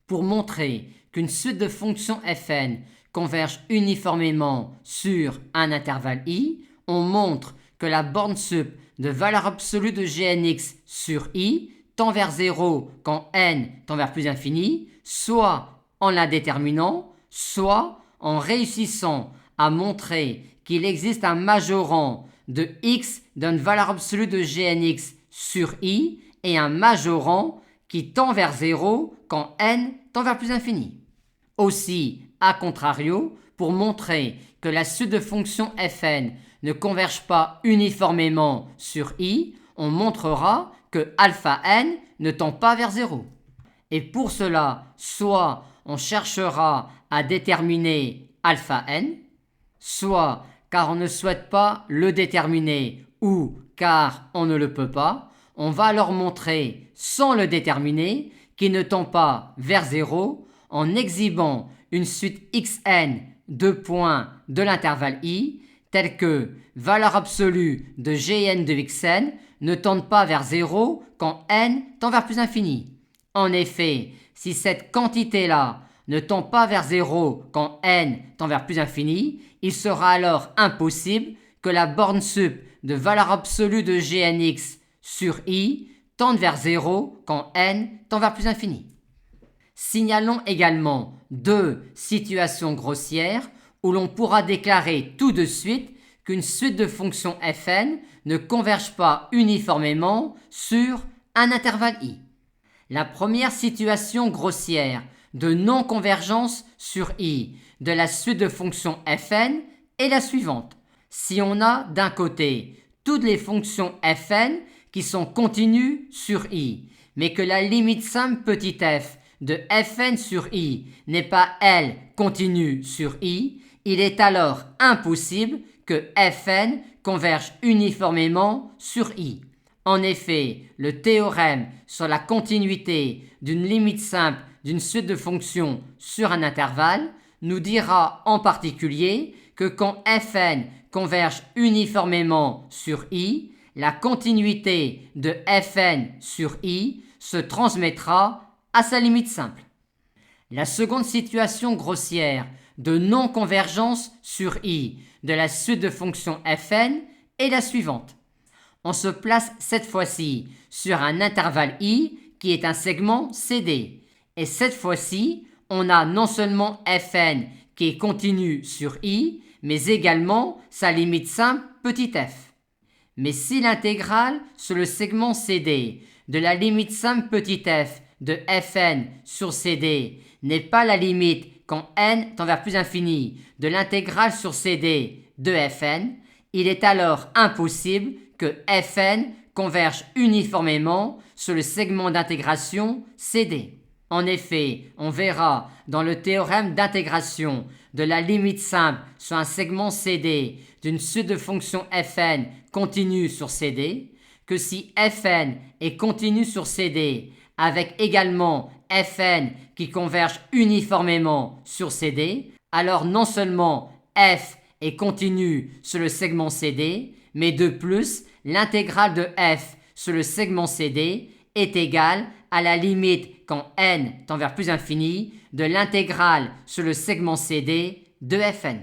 Pour montrer qu'une suite de fonctions fn converge uniformément sur un intervalle i, on montre que la borne sup de valeur absolue de Gnx sur i tend vers 0 quand n tend vers plus infini, soit en la déterminant, soit en réussissant à montrer qu'il existe un majorant de x d'une valeur absolue de Gnx sur i et un majorant qui tend vers 0 quand n tend vers plus infini. Aussi, à contrario, pour montrer que la suite de fonctions fn ne converge pas uniformément sur i, on montrera que alpha n ne tend pas vers 0. Et pour cela, soit on cherchera à déterminer alpha n, soit car on ne souhaite pas le déterminer ou car on ne le peut pas, on va alors montrer sans le déterminer qu'il ne tend pas vers 0 en exhibant une suite xn de points de l'intervalle i telle que valeur absolue de gn de xn ne tende pas vers 0 quand n tend vers plus infini. En effet, si cette quantité-là ne tend pas vers 0 quand n tend vers plus infini, il sera alors impossible que la borne sup de valeur absolue de Gnx sur i tende vers 0 quand n tend vers plus infini. Signalons également deux situations grossières où l'on pourra déclarer tout de suite qu'une suite de fonctions fn ne converge pas uniformément sur un intervalle i. La première situation grossière de non-convergence sur i de la suite de fonctions fn est la suivante. Si on a d'un côté toutes les fonctions fn qui sont continues sur i, mais que la limite simple petit f de fn sur i n'est pas, elle, continue sur i, il est alors impossible que fn converge uniformément sur i. En effet, le théorème sur la continuité d'une limite simple d'une suite de fonctions sur un intervalle nous dira en particulier que quand fn converge uniformément sur i, la continuité de fn sur i se transmettra à sa limite simple. La seconde situation grossière de non-convergence sur i de la suite de fonctions fn est la suivante. On se place cette fois-ci sur un intervalle i qui est un segment CD. Et cette fois-ci, on a non seulement fn qui est continu sur i, mais également sa limite simple petit f. Mais si l'intégrale sur le segment CD de la limite simple petit f de fn sur CD n'est pas la limite quand n tend vers plus infini de l'intégrale sur CD de fn, il est alors impossible que fn converge uniformément sur le segment d'intégration CD. En effet, on verra dans le théorème d'intégration de la limite simple sur un segment CD d'une suite de fonctions fn continue sur CD que si fn est continu sur CD avec également fn qui converge uniformément sur CD, alors non seulement f est continu sur le segment CD, mais de plus, l'intégrale de f sur le segment CD est égale à la limite quand n tend vers plus infini de l'intégrale sur le segment CD de fn.